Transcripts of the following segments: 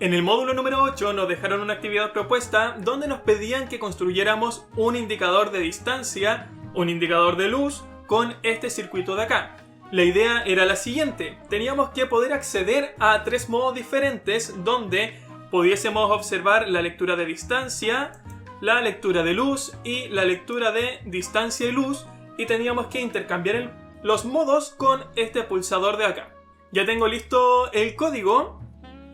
En el módulo número 8 nos dejaron una actividad propuesta donde nos pedían que construyéramos un indicador de distancia, un indicador de luz con este circuito de acá. La idea era la siguiente: teníamos que poder acceder a 3 modos diferentes donde pudiésemos observar la lectura de distancia, la lectura de luz y la lectura de distancia y luz, y teníamos que intercambiar los modos con este pulsador de acá. Ya tengo listo el código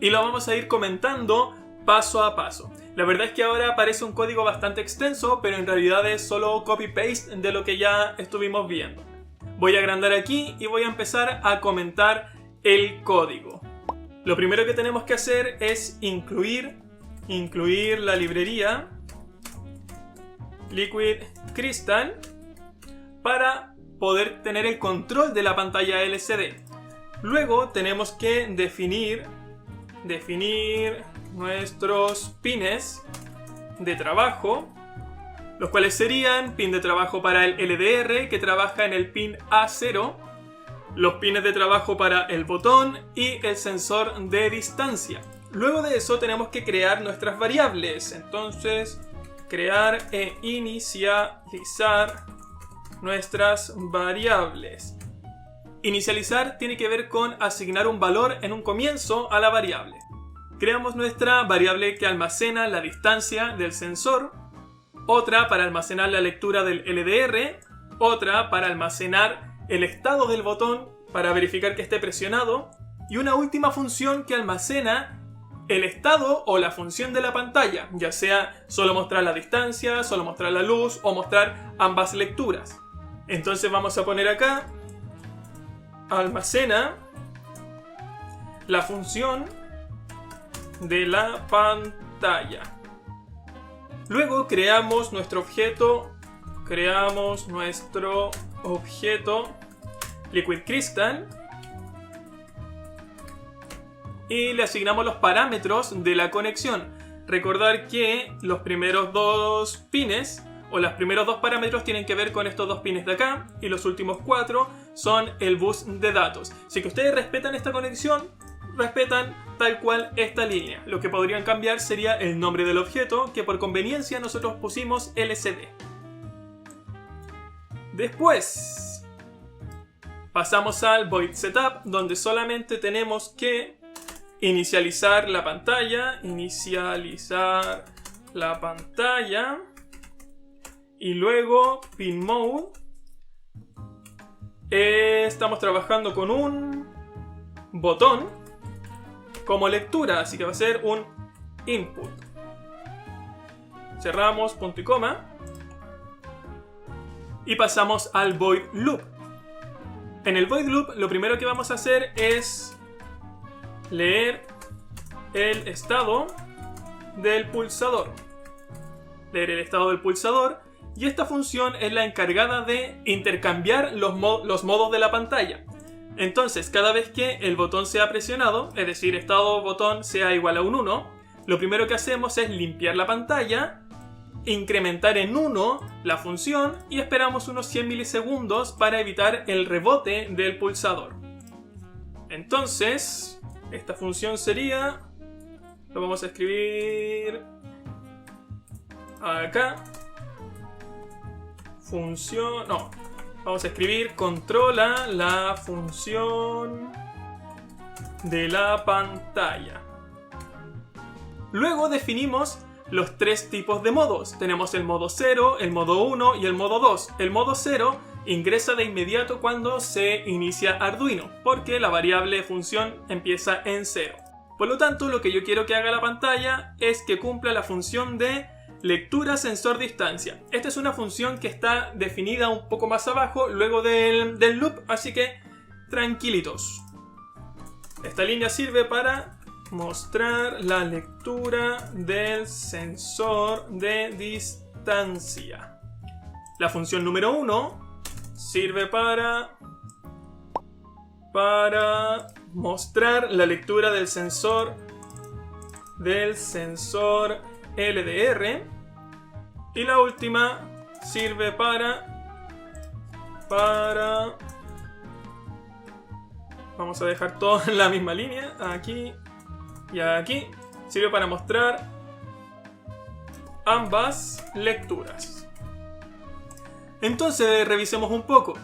y lo vamos a ir comentando paso a paso. La verdad es que ahora parece un código bastante extenso, pero en realidad es solo copy-paste de lo que ya estuvimos viendo. Voy a agrandar aquí y voy a empezar a comentar el código. Lo primero que tenemos que hacer es incluir la librería Liquid Crystal para poder tener el control de la pantalla LCD. Luego tenemos que definir nuestros pines de trabajo, los cuales serían pin de trabajo para el LDR, que trabaja en el pin A0, los pines de trabajo para el botón y el sensor de distancia. Luego de eso tenemos que crear nuestras variables. Entonces, crear e inicializar nuestras variables. Inicializar tiene que ver con asignar un valor en un comienzo a la variable. Creamos nuestra variable que almacena la distancia del sensor, otra para almacenar la lectura del LDR, otra para almacenar el estado del botón para verificar que esté presionado, y una última función que almacena el estado o la función de la pantalla, ya sea solo mostrar la distancia, solo mostrar la luz o mostrar ambas lecturas. Entonces vamos a poner acá almacena la función de la pantalla. Luego creamos nuestro objeto Liquid Crystal y le asignamos los parámetros de la conexión. Recordar que los primeros 2 pines o los primeros 2 parámetros tienen que ver con estos 2 pines de acá, y los últimos 4 son el bus de datos. Si que ustedes respetan esta conexión, respetan tal cual esta línea. Lo que podrían cambiar sería el nombre del objeto, que por conveniencia nosotros pusimos LCD. Después pasamos al void setup, donde solamente tenemos que inicializar la pantalla, y luego pin mode. Estamos trabajando con un botón como lectura, así que va a ser un input. Cerramos punto y coma y pasamos al void loop. En el void loop lo primero que vamos a hacer es leer el estado del pulsador. Y esta función es la encargada de intercambiar los modos de la pantalla. Entonces, cada vez que el botón sea presionado, es decir, estado botón sea igual a un 1, lo primero que hacemos es limpiar la pantalla, incrementar en 1 la función y esperamos unos 100 milisegundos para evitar el rebote del pulsador. Entonces, esta función sería, lo vamos a escribir acá, vamos a escribir controla la función de la pantalla. Luego definimos los 3 tipos de modos. Tenemos el modo 0, el modo 1 y el modo 2. El modo 0 ingresa de inmediato cuando se inicia Arduino, porque la variable función empieza en 0. Por lo tanto, lo que yo quiero que haga la pantalla es que cumpla la función de lectura sensor distancia. Esta es una función que está definida un poco más abajo, luego del loop, así que tranquilitos. Esta línea sirve para mostrar la lectura del sensor de distancia. La función número 1 sirve para mostrar la lectura del sensor LDR, y la última sirve para vamos a dejar todo en la misma línea, aquí y aquí, sirve para mostrar ambas lecturas. Entonces revisemos un poco.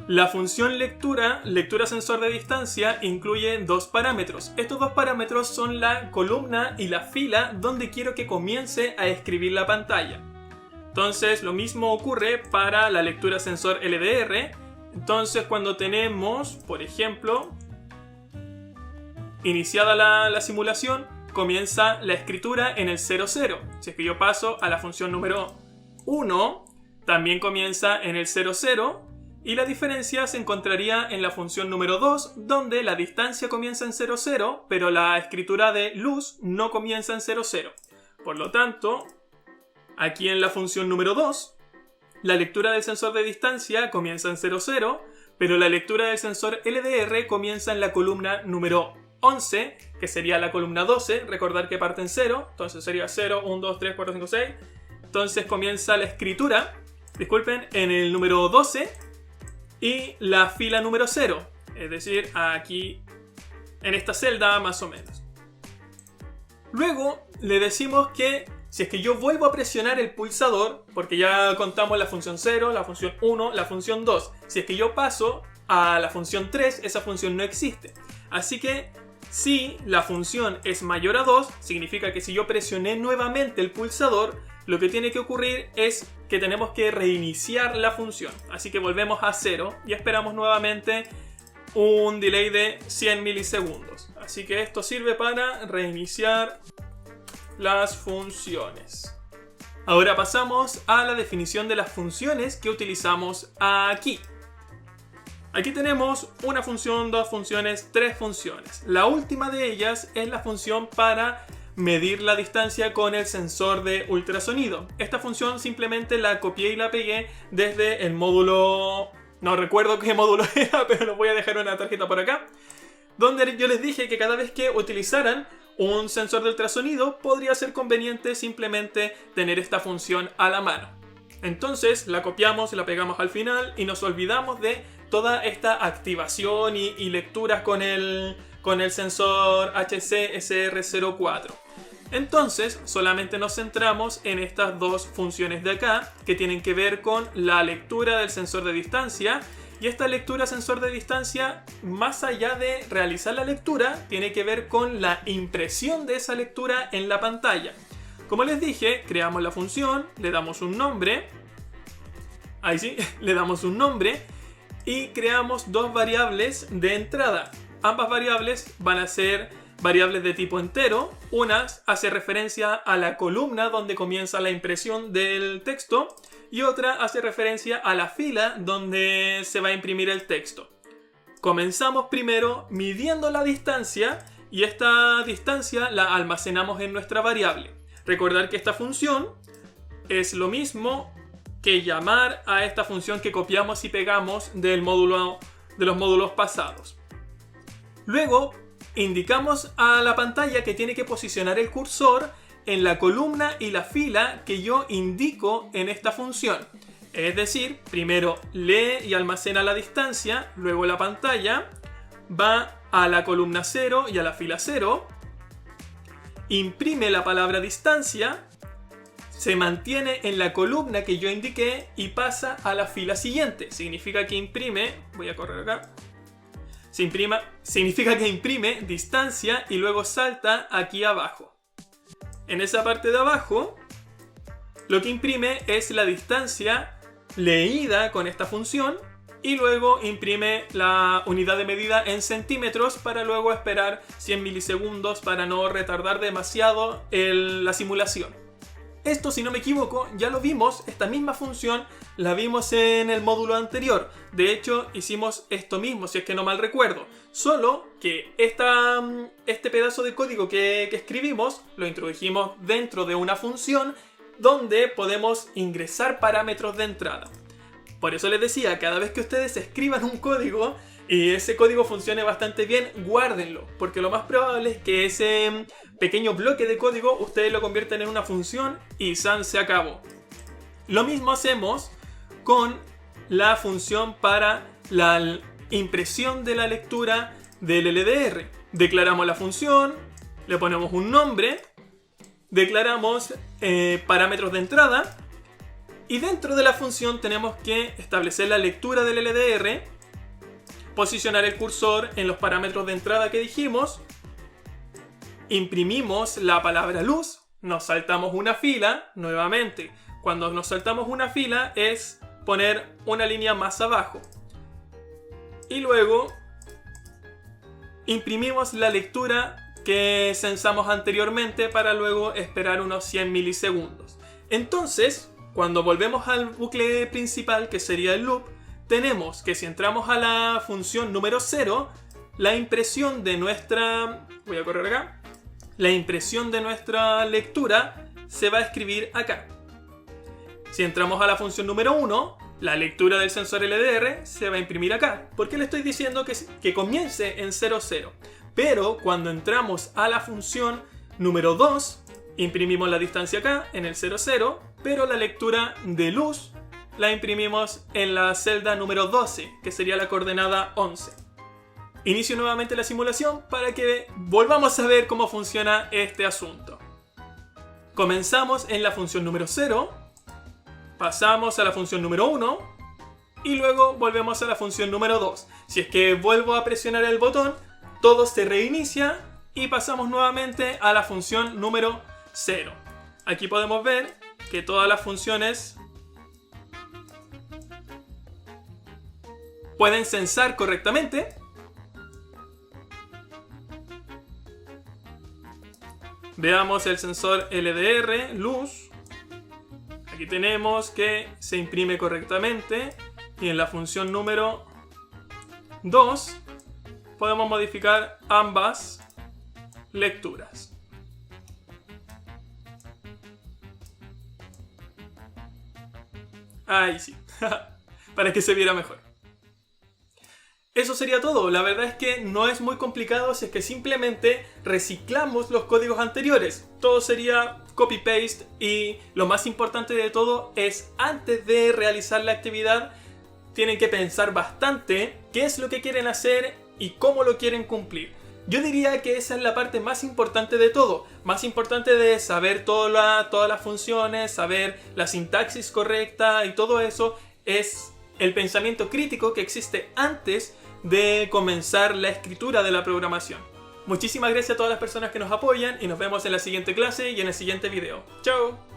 La función lectura sensor de distancia, incluye dos parámetros. Estos dos parámetros son la columna y la fila donde quiero que comience a escribir la pantalla. Entonces lo mismo ocurre para la lectura sensor LDR. Entonces cuando tenemos, por ejemplo, iniciada la simulación, comienza la escritura en el 00. Si es que yo paso a la función número 1, también comienza en el 00. Y la diferencia se encontraría en la función número 2, donde la distancia comienza en 00, pero la escritura de luz no comienza en 00. Por lo tanto, aquí en la función número 2, la lectura del sensor de distancia comienza en 00, pero la lectura del sensor LDR comienza en la columna número 11, que sería la columna 12. Recordar que parte en 0, entonces sería 0, 1, 2, 3, 4, 5, 6. Entonces comienza la escritura, en el número 12 y la fila número 0, es decir, aquí en esta celda más o menos. Luego le decimos que si es que yo vuelvo a presionar el pulsador, porque ya contamos la función 0, la función 1, la función 2, si es que yo paso a la función 3, esa función no existe. Así que si la función es mayor a 2, significa que si yo presioné nuevamente el pulsador, lo que tiene que ocurrir es que tenemos que reiniciar la función. Así que volvemos a 0 y esperamos nuevamente un delay de 100 milisegundos. Así que esto sirve para reiniciar las funciones. Ahora pasamos a la definición de las funciones que utilizamos aquí. Aquí tenemos una función, dos funciones, tres funciones. La última de ellas es la función para medir la distancia con el sensor de ultrasonido. Esta función simplemente la copié y la pegué desde el módulo... No recuerdo qué módulo era, pero lo voy a dejar en una tarjeta por acá. Donde yo les dije que cada vez que utilizaran un sensor de ultrasonido, podría ser conveniente simplemente tener esta función a la mano. Entonces la copiamos, la pegamos al final y nos olvidamos de toda esta activación y lecturas con el sensor HC-SR04. Entonces solamente nos centramos en estas dos funciones de acá, que tienen que ver con la lectura del sensor de distancia. Y esta lectura sensor de distancia, más allá de realizar la lectura, tiene que ver con la impresión de esa lectura en la pantalla. Como les dije, creamos la función, le damos un nombre. Ahí sí, le damos un nombre. Y creamos dos variables de entrada. Ambas variables van a ser variables de tipo entero. Una hace referencia a la columna donde comienza la impresión del texto. Y otra hace referencia a la fila donde se va a imprimir el texto. Comenzamos primero midiendo la distancia y esta distancia la almacenamos en nuestra variable. Recordar que esta función es lo mismo que llamar a esta función que copiamos y pegamos de los módulos pasados. Luego indicamos a la pantalla que tiene que posicionar el cursor en la columna y la fila que yo indico en esta función. Es decir, primero lee y almacena la distancia, luego la pantalla va a la columna 0 y a la fila 0, imprime la palabra distancia, se mantiene en la columna que yo indiqué y pasa a la fila siguiente. Significa que imprime, voy a correr acá, significa que imprime distancia y luego salta aquí abajo. En esa parte de abajo, lo que imprime es la distancia leída con esta función y luego imprime la unidad de medida en centímetros para luego esperar 100 milisegundos para no retardar demasiado la simulación. Esto, si no me equivoco, ya lo vimos, esta misma función la vimos en el módulo anterior. De hecho, hicimos esto mismo, si es que no mal recuerdo. Solo que este pedazo de código que escribimos lo introdujimos dentro de una función donde podemos ingresar parámetros de entrada. Por eso les decía, cada vez que ustedes escriban un código y ese código funcione bastante bien, guárdenlo, porque lo más probable es que ese pequeño bloque de código ustedes lo conviertan en una función y ¡san! Se acabó. Lo mismo hacemos con la función para la impresión de la lectura del LDR. Declaramos la función, le ponemos un nombre, declaramos parámetros de entrada y dentro de la función tenemos que establecer la lectura del LDR, posicionar el cursor en los parámetros de entrada que dijimos, imprimimos la palabra luz, nos saltamos una fila nuevamente. Cuando nos saltamos una fila es poner una línea más abajo y luego imprimimos la lectura que censamos anteriormente para luego esperar unos 100 milisegundos. Entonces, cuando volvemos al bucle principal, que sería el loop, tenemos que si entramos a la función número 0, la impresión de nuestra... voy a correr acá. La impresión de nuestra lectura se va a escribir acá. Si entramos a la función número 1, la lectura del sensor LDR se va a imprimir acá. ¿Por qué le estoy diciendo que comience en 00? Pero cuando entramos a la función número 2, imprimimos la distancia acá, en el 00, pero la lectura de luz la imprimimos en la celda número 12, que sería la coordenada 11. Inicio nuevamente la simulación para que volvamos a ver cómo funciona este asunto. Comenzamos en la función número 0, pasamos a la función número 1 y luego volvemos a la función número 2. Si es que vuelvo a presionar el botón, todo se reinicia y pasamos nuevamente a la función número 0. Aquí podemos ver que todas las funciones pueden censar correctamente. Veamos el sensor LDR, luz. Aquí tenemos que se imprime correctamente y en la función número 2 podemos modificar ambas lecturas. Ahí sí, para que se viera mejor. Eso sería todo. La verdad es que no es muy complicado si es que simplemente reciclamos los códigos anteriores. Todo sería copy-paste y lo más importante de todo es antes de realizar la actividad tienen que pensar bastante qué es lo que quieren hacer y cómo lo quieren cumplir. Yo diría que esa es la parte más importante de todo. Más importante de saber todas las funciones, saber la sintaxis correcta y todo eso es el pensamiento crítico que existe antes de comenzar la escritura de la programación. Muchísimas gracias a todas las personas que nos apoyan y nos vemos en la siguiente clase y en el siguiente video. ¡Chao!